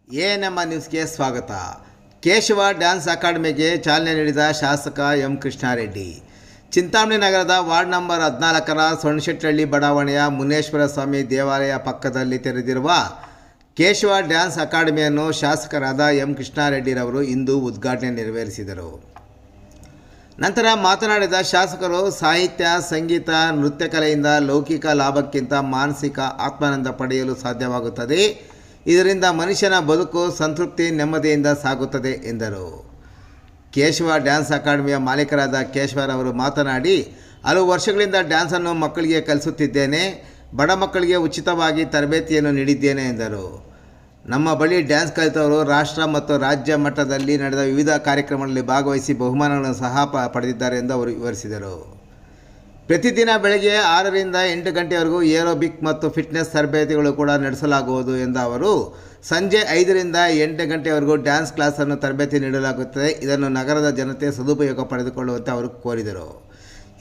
ANM ನ್ಯೂಸ್ಗೆ ಸ್ವಾಗತ. Keshava dance ಅಕಾಡೆಮಿಗೆ ಚಾಲನೆ ನೀಡಿದ ಶಾಸಕ ಎಂ ಕೃಷ್ಣಾರೆಡ್ಡಿ. ಚಿಂತಾಮಣಿ ನಗರದ ವಾರ್ಡ್ ನಂಬರ್ 14ರ ಸೊಣಶೆಟ್ಟಹಳ್ಳಿ ಬಡಾವಣೆಯ ಮುನೇಶ್ವರ ಸ್ವಾಮಿ ದೇವಾಲಯ ಪಕ್ಕದಲ್ಲಿ ತೆರೆದಿರುವ ಕೇಶವ ಡ್ಯಾನ್ಸ್ ಅಕಾಡೆಮಿಯನ್ನು ಶಾಸಕರಾದ ಎಂ ಕೃಷ್ಣಾರೆಡ್ಡಿರವರು ಇಂದು ಉದ್ಘಾಟನೆ ನೆರವೇರಿಸಿದರು. ನಂತರ ಮಾತನಾಡಿದ ಶಾಸಕರು, ಸಾಹಿತ್ಯ, ಸಂಗೀತ, ನೃತ್ಯ ಕಲೆಯಿಂದ ಲೌಕಿಕ ಲಾಭಕ್ಕಿಂತ ಮಾನಸಿಕ ಆತ್ಮಾನಂದ ಪಡೆಯಲು ಸಾಧ್ಯವಾಗುತ್ತದೆ. ಇದರಿಂದ ಮನುಷ್ಯನ ಬದುಕು ಸಂತೃಪ್ತಿ, ನೆಮ್ಮದಿಯಿಂದ ಸಾಗುತ್ತದೆ ಎಂದರು. ಕೇಶವ ಡ್ಯಾನ್ಸ್ ಅಕಾಡೆಮಿಯ ಮಾಲೀಕರಾದ ಕೇಶವರವರು ಮಾತನಾಡಿ, ಹಲವು ವರ್ಷಗಳಿಂದ ಡ್ಯಾನ್ಸನ್ನು ಮಕ್ಕಳಿಗೆ ಕಲಿಸುತ್ತಿದ್ದೇನೆ. ಬಡ ಮಕ್ಕಳಿಗೆ ಉಚಿತವಾಗಿ ತರಬೇತಿಯನ್ನು ನೀಡಿದ್ದೇನೆ ಎಂದರು. ನಮ್ಮ ಬಳಿ ಡ್ಯಾನ್ಸ್ ಕಲಿತವರು ರಾಷ್ಟ್ರ ಮತ್ತು ರಾಜ್ಯ ಮಟ್ಟದಲ್ಲಿ ನಡೆದ ವಿವಿಧ ಕಾರ್ಯಕ್ರಮಗಳಲ್ಲಿ ಭಾಗವಹಿಸಿ ಬಹುಮಾನಗಳನ್ನು ಸಹ ಪಡೆದಿದ್ದಾರೆ ಎಂದು ಅವರು ವಿವರಿಸಿದರು. ಪ್ರತಿದಿನ ಬೆಳಗ್ಗೆ 6ರಿಂದ 8 ಗಂಟೆವರೆಗೂ ಏರೋಬಿಕ್ ಮತ್ತು ಫಿಟ್ನೆಸ್ ತರಬೇತಿಗಳು ಕೂಡ ನಡೆಸಲಾಗುವುದು ಎಂದ ಅವರು, ಸಂಜೆ 5ರಿಂದ 8 ಗಂಟೆವರೆಗೂ ಡ್ಯಾನ್ಸ್ ಕ್ಲಾಸನ್ನು ತರಬೇತಿ ನೀಡಲಾಗುತ್ತದೆ. ಇದನ್ನು ನಗರದ ಜನತೆ ಸದುಪಯೋಗ ಪಡೆದುಕೊಳ್ಳುವಂತೆ ಅವರು ಕೋರಿದರು.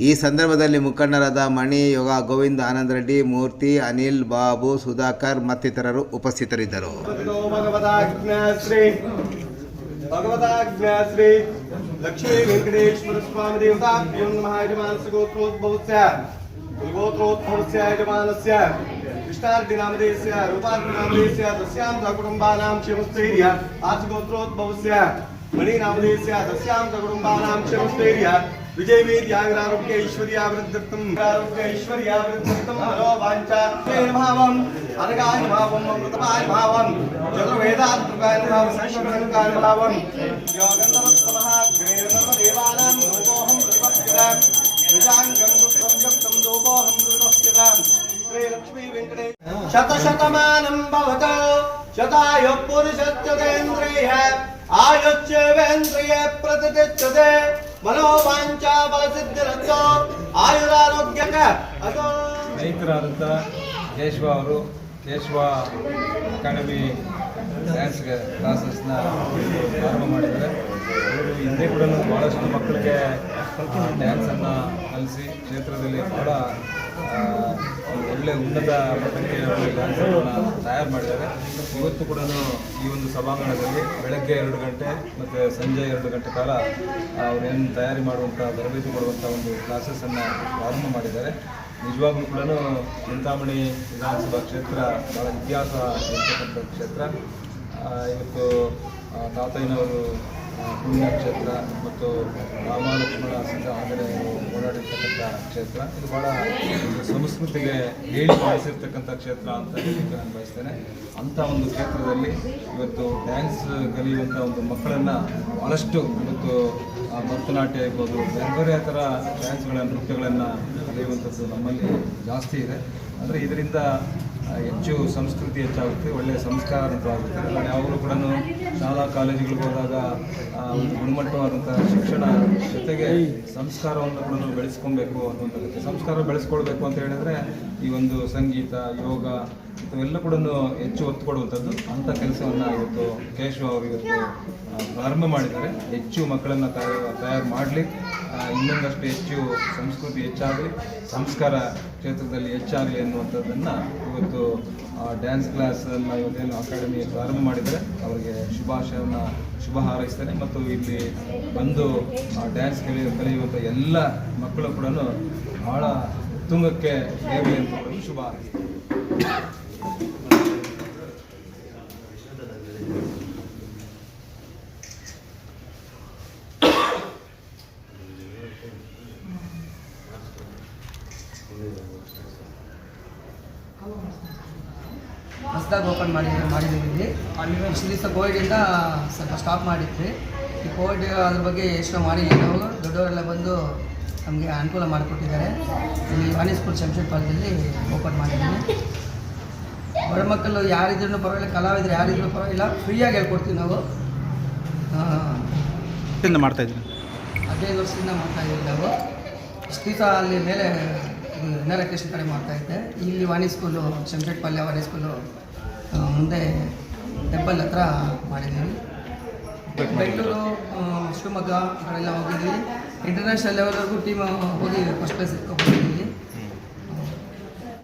ಈ ಸಂದರ್ಭದಲ್ಲಿ ಮುಖಂಡರಾದ ಮಣಿ, ಯೋಗ, ಗೋವಿಂದ, ಆನಂದ ರೆಡ್ಡಿ, ಮೂರ್ತಿ, ಅನಿಲ್, ಬಾಬು, ಸುಧಾಕರ್ ಮತ್ತಿತರರು ಉಪಸ್ಥಿತರಿದ್ದರು. भगवताज्ञाश्री लक्ष्मी वेंकटेश्वर स्वामी देवताभ्यो नमः. यजमानस्य गोत्रोद्भवस्य यजमानस्य कृष्णार्डिनामदेस्य रूपार्डिनामदेस्य तस्यां सकुटुम्बानां क्षेमस्थैर्य आर्षगोत्रोद्भवस्य मणिनामदेस्य तस्यां सकुटुम्बानां क्षेमस्थैर्य विजयवीर्याग्रारोग्य ऐश्वर्यावृद्धिर्थं मनोवाञ्छा भावं अनगाय भावं अमृतपाय भावं चतुर्वेदात्मकाय भावं संस्कृतकाय भावं योगन्तमः ग्रेणदेवानां रूपोऽहं प्रतिपद्यतां विजाङ्गं दुःखं युक्तं रूपोऽहं प्रतिपद्यतां श्री लक्ष्मी वेंकटेश शतशतमानं भवतो शतायुः पुरुषश्चतेन्द्रियः आयुष्येवेन्द्रिय प्रतिष्ठते मनोवांचा बलसिद्धिरस्तೋ ಆಯುರಾರೋಗ್ಯಕ ಅದೋ. ಸ್ನೇಹಿತರಾದಂಥ ಕೇಶವ ಅವರು ಕೇಶವ ಅಕಾಡೆಮಿ ಡ್ಯಾನ್ಸ್ ಕ್ಲಾಸಸ್ನ ಪ್ರಾರಂಭ ಮಾಡಿದ್ದಾರೆ. ಅವರು ಹಿಂದೆ ಕೂಡ ಭಾಳಷ್ಟು ಮಕ್ಕಳಿಗೆ ಡ್ಯಾನ್ಸನ್ನು ಕಲಿಸಿ ಕ್ಷೇತ್ರದಲ್ಲಿ ಭಾಳ ಒಳ್ಳೆ ಉನ್ನತ ಮಟ್ಟಕ್ಕೆ ಡ್ಯಾನ್ಸನ್ನು ತಯಾರು ಮಾಡಿದ್ದಾರೆ. ಇವತ್ತು ಕೂಡ ಈ ಒಂದು ಸಭಾಂಗಣದಲ್ಲಿ ಬೆಳಗ್ಗೆ 2 ಗಂಟೆ ಮತ್ತು ಸಂಜೆ 2 ಗಂಟೆ ಕಾಲ ಅವರೇನು ತಯಾರಿ ಮಾಡುವಂಥ ತರಬೇತಿ ಕೊಡುವಂಥ ಒಂದು ಕ್ಲಾಸಸ್ಸನ್ನು ಪ್ರಾರಂಭ ಮಾಡಿದ್ದಾರೆ. ನಿಜವಾಗ್ಲೂ ಕೂಡ ಚಿಂತಾಮಣಿ ವಿಧಾನಸಭಾ ಕ್ಷೇತ್ರ ಭಾಳ ಇತಿಹಾಸ ಇರ್ತಕ್ಕಂಥ ಕ್ಷೇತ್ರ. ಇವತ್ತು ತಾತಯ್ಯನವರು ಪುಣ್ಯಕ್ಷೇತ್ರ ಮತ್ತು ರಾಮ ಲಕ್ಷ್ಮಣ ಸೀತಾ ಆಂಜನೇಯರು ಓಡಾಡಿರ್ತಕ್ಕಂಥ ಕ್ಷೇತ್ರ. ಇದು ಭಾಳ ಸಂಸ್ಕೃತಿಗೆ ಹೇಳಿ ಮಾಡಿಸಿರ್ತಕ್ಕಂಥ ಕ್ಷೇತ್ರ ಅಂತ ಹೇಳಲಿಕ್ಕೆ ನಾನು ಬಯಸ್ತೇನೆ. ಅಂಥ ಒಂದು ಕ್ಷೇತ್ರದಲ್ಲಿ ಇವತ್ತು ಡ್ಯಾನ್ಸ್ ಕಲಿಯುವಂಥ ಒಂದು ಮಕ್ಕಳನ್ನು ಭಾಳಷ್ಟು ಇವತ್ತು ಭರತನಾಟ್ಯ ಇರ್ಬೋದು, ಬೇರೆ ಬೇರೆ ಥರ ಡ್ಯಾನ್ಸ್ಗಳನ್ನು, ನೃತ್ಯಗಳನ್ನು ಕಲಿಯುವಂಥದ್ದು ನಮ್ಮಲ್ಲಿ ಜಾಸ್ತಿ ಇದೆ. ಅಂದರೆ ಇದರಿಂದ ಹೆಚ್ಚು ಸಂಸ್ಕೃತಿ ಹೆಚ್ಚಾಗುತ್ತೆ, ಒಳ್ಳೆಯ ಸಂಸ್ಕಾರ ಆಗುತ್ತೆ. ಯಾವಾಗಲೂ ಕೂಡ ಶಾಲಾ ಕಾಲೇಜುಗಳಿಗೆ ಹೋದಾಗ ಒಂದು ಗುಣಮಟ್ಟವಾದಂಥ ಶಿಕ್ಷಣ ಜೊತೆಗೆ ಸಂಸ್ಕಾರವನ್ನು ಕೂಡ ಬೆಳೆಸ್ಕೊಬೇಕು ಅನ್ನುವಂಥದ್ದು. ಸಂಸ್ಕಾರ ಬೆಳೆಸ್ಕೊಳ್ಬೇಕು ಅಂತ ಹೇಳಿದ್ರೆ ಈ ಒಂದು ಸಂಗೀತ, ಯೋಗ ಇವೆಲ್ಲ ಕೂಡ ಹೆಚ್ಚು ಒತ್ತು ಕೊಡುವಂಥದ್ದು. ಅಂಥ ಕೆಲಸವನ್ನು ಇವತ್ತು ಕೇಶವ ಅವರು ಇವತ್ತು ಪ್ರಾರಂಭ ಮಾಡಿದ್ದಾರೆ. ಹೆಚ್ಚು ಮಕ್ಕಳನ್ನು ತಯಾರು ಮಾಡಲಿ, ಇನ್ನೊಂದಷ್ಟು ಹೆಚ್ಚು ಸಂಸ್ಕೃತಿ ಹೆಚ್ಚಾಗಲಿ, ಸಂಸ್ಕಾರ ಕ್ಷೇತ್ರದಲ್ಲಿ ಹೆಚ್ಚಾಗಲಿ ಅನ್ನುವಂಥದ್ದನ್ನು ಇವತ್ತು ಡ್ಯಾನ್ಸ್ ಕ್ಲಾಸನ್ನು ಇವತ್ತೇನು ಅಕಾಡೆಮಿ ಪ್ರಾರಂಭ ಮಾಡಿದರೆ ಅವರಿಗೆ ಶುಭ ಹಾರೈಸ್ತೇನೆ. ಮತ್ತು ಇಲ್ಲಿ ಬಂದು ಡ್ಯಾನ್ಸ್ ಕಲಿಯುವಂಥ ಎಲ್ಲ ಮಕ್ಕಳು ಕೂಡ ಭಾಳ ಉತ್ತುಂಗಕ್ಕೆ ಏರಲಿ ಅಂತ ಶುಭ ಹಾರೈಸ್ತೇನೆ. ಹೊಸದಾಗಿ ಓಪನ್ ಮಾಡಿದ್ದೀವಿ. ಇಷ್ಟು ದಿವಸ ಕೋವಿಡಿಂದ ಸ್ವಲ್ಪ ಸ್ಟಾಪ್ ಮಾಡಿದ್ವಿ. ಈ ಕೋವಿಡ್ ಅದ್ರ ಬಗ್ಗೆ ಯೋಚನೆ ಮಾಡಿಲ್ಲ ನಾವು. ದೊಡ್ಡವರೆಲ್ಲ ಬಂದು ನಮಗೆ ಅನುಕೂಲ ಮಾಡಿಕೊಟ್ಟಿದ್ದಾರೆ. ಇಲ್ಲಿ ವಾಣಿ ಸ್ಕೂಲ್ ಶಂಶೆಟ್ಪಾಳ್ಯದಲ್ಲಿ ಓಪನ್ ಮಾಡಿದ್ದೀನಿ. ಬಡ ಮಕ್ಕಳು ಯಾರಿದ್ರೂ ಪರವಾಗಿಲ್ಲ, ಕಲಾವಿದರು ಯಾರಿದ್ರೂ ಪರವಾಗಿಲ್ಲ, ಫ್ರೀಯಾಗಿ ಹೇಳ್ಕೊಡ್ತೀವಿ ನಾವು. ಮಾಡ್ತಾಯಿದ್ವಿ 15 ವರ್ಷದಿಂದ ಮಾಡ್ತಾಯಿದ್ದೀವಿ ನಾವು. ಇಷ್ಟು ದಿವಸ ಅಲ್ಲಿ ಮೇಲೆ ನರಕೃಷ್ಣ ಕಡೆ ಮಾಡ್ತಾಯಿದ್ದೆ. ಇಲ್ಲಿ ವಾಣಿ ಸ್ಕೂಲು, ಶಂಶೆಟ್ಪಾಳ್ಯ ವಾಣಿ ಸ್ಕೂಲು ಮುಂದೆ ಟೆಂಪಲ್ ಹತ್ರ ಮಾಡಿದ್ದೀವಿ. ಬೆಂಗಳೂರು, ಶಿವಮೊಗ್ಗ ಕಡೆಲ್ಲ ಹೋಗಿದ್ವಿ. ಇಂಟರ್ನ್ಯಾಷನಲ್ ಲೆವೆಲ್ವರೆಗೂ ಟೀಮ್ ಹೋಗಿ ಫಸ್ಟ್ ಪ್ಲೇಸ್ ಇಟ್ಕೊಂಡಿದ್ದೀವಿ.